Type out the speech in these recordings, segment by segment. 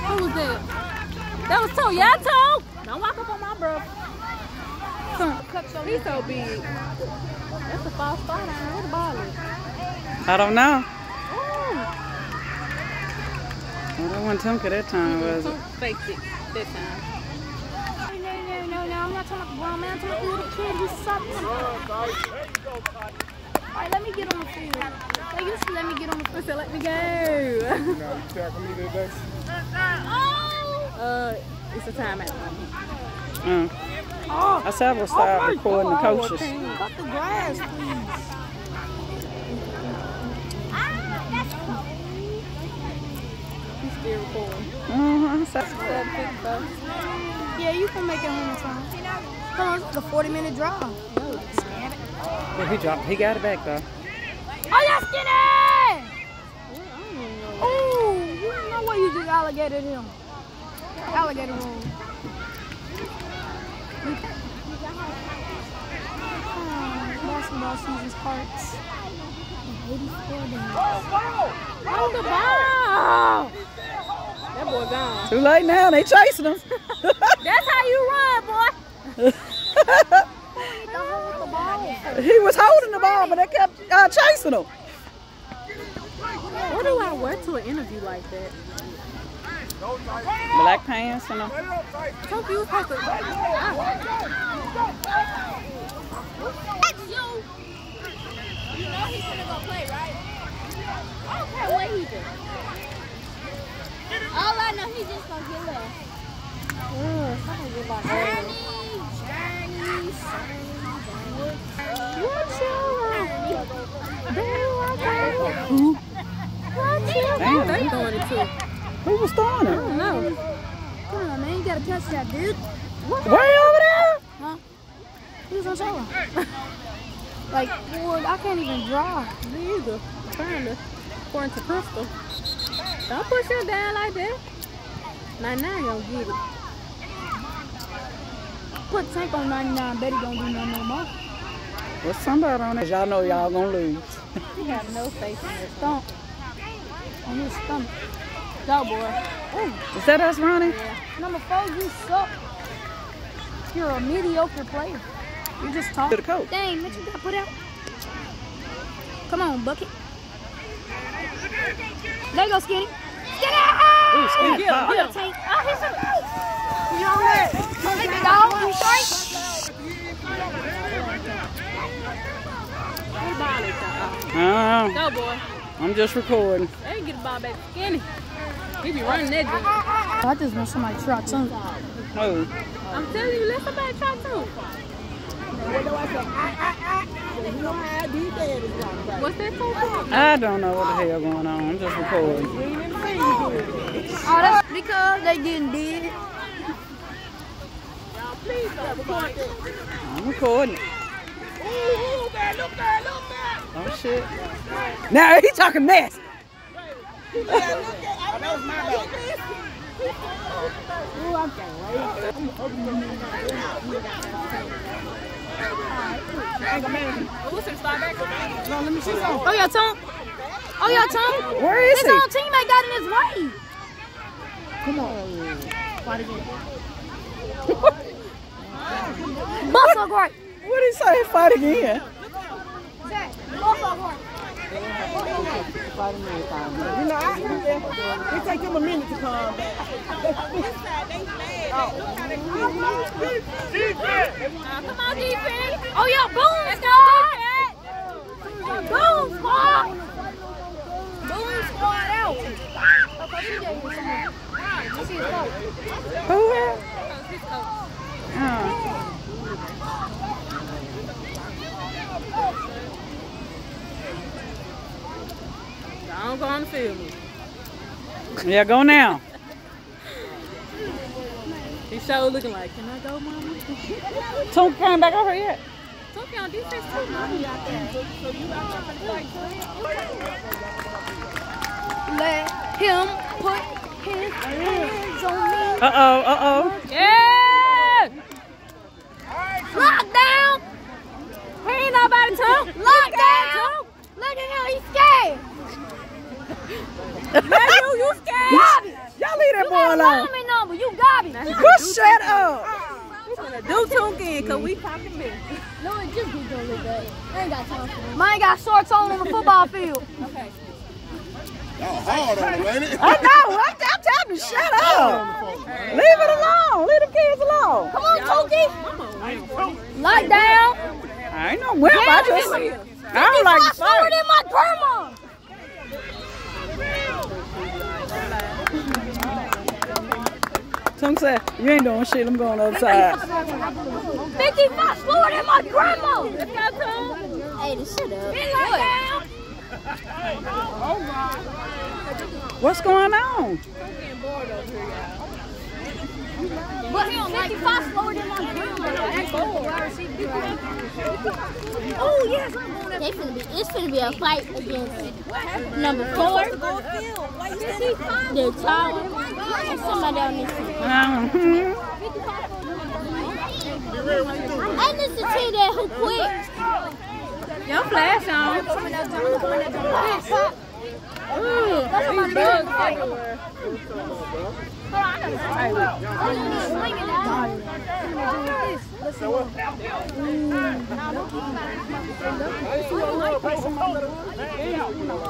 Who was that? That was Toe. Yeah, Toe. Don't walk up on my bro. He's so big. That's a false spot. Where the ball is? I don't know. Oh. Well, that wasn't Tonka that time, was it? Faked it that time. No, I'm not talking about the grown man. I'm talking about the little kid who's something. Alright, let me get on the field. They used to let me get on the field, so let me go. You tackle me today? It's a timeout. I said we'll start recording the coaches. Cut the grass, please. He's still recording. Yeah, you can make it home in time. Come on, it's a 40-minute drive. Yeah, he got it back though. Oh, y'all skinny! Oh, you don't know what you just alligated him. Alligator roll. Basketball season starts in 84 days. Oh, the ball! That boy gone. Too late now, they chasing him. That's how you run, boy. He was holding the ball, but they kept chasing him. What do I wear to an interview like that? Black pants and a... Told you was supposed to... That's you! You know he's gonna go play, right? I don't care what he do. All I know, he's just gonna get left. Damn, they throwing it too. Who was throwing it? I don't know. Come on, man, you gotta catch that, dude. Way over there? Huh? He was on shoulder. Like, boy, I can't even draw. Me either. I'm trying to pour into Crystal. Don't push him down like that. 99 gonna get it. Put tank on 99, bet he don't do nothing no more. There's somebody on it. Y'all know y'all gonna lose. He have no faith in his stomach. On his stomach. Go, boy. Ooh. Is that us running? Yeah. Number 4, you suck. You're a mediocre player. You just talk. To the coach. Dang, what you got put out? Come on, bucket. There you go, Skinny. Skinny! Ooh, Skinny pop. Tank. Oh, he's a... You on there? Take the dog. You straight? Go, boy. I'm just recording. They can get the ball back to Skinny. He be running that dude. I just want somebody to try too. Oh. I'm telling you, let somebody try too. What's that for? I don't know what the hell going on. I'm just recording. Oh, that's because they getting dead. I'm recording. Oh shit. Now he talking mess. Oh, your tongue. Oh, your tongue. Where is his he? own teammate got in his way. Come on. Fight again. Muscle great. What did he say? Fight again. Muscle great. You know, it take him a minute to come back. Come on, defense. Oh, yeah, boom, squad. Boom, squad. Boom, squad out. Who? Oh. Don't go on the field. Yeah, go now. He sure looking like, can I go, mama? Tonka came back over here. Tonka on defense too, mama. Let him put his hands on me. Uh-oh. Yeah! Lockdown! He ain't nobody too. Lockdown! Look at him, he's scared. You scared? Y'all leave that boy alone. Me number. You got me. Just shut up. Do tune in, cause we talking big. No, it just be doing it bad. I ain't got time for this. Mine got shorts on the football field. Okay. Y'all hard on them, ain't it? I know. I'm telling you, shut up. Leave it alone. Leave the kids alone. Come on, Tookie. Lie down. I ain't no wimp. I don't like to slower fight. than my grandma. Some say, you ain't doing shit. I'm going on the other side. 55 slower than my grandma. Hey, this shit up. What's going on? But 55 slower than my grandma. Oh, yes. It's finna be a fight against number 4. They're tall. And somebody on this side. And this is the team that who quit. Y'all flash on. That's my dog everywhere.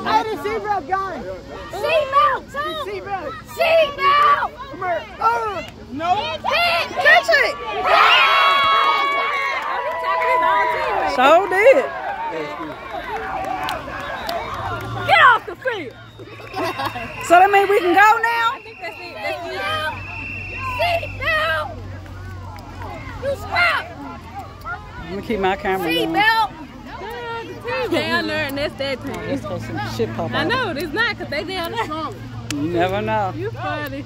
Hey, the seatbelt guy. Seatbelt! Seatbelt! No. Catch it. So did. Get off the field! So that means we can go now? I think that's it. Seatbelt! You stop! I'm going to keep my camera on. Seatbelt! Down there and that's that time. Let's go some shit pop I out. know, it's not because they down there. You never know. You funny.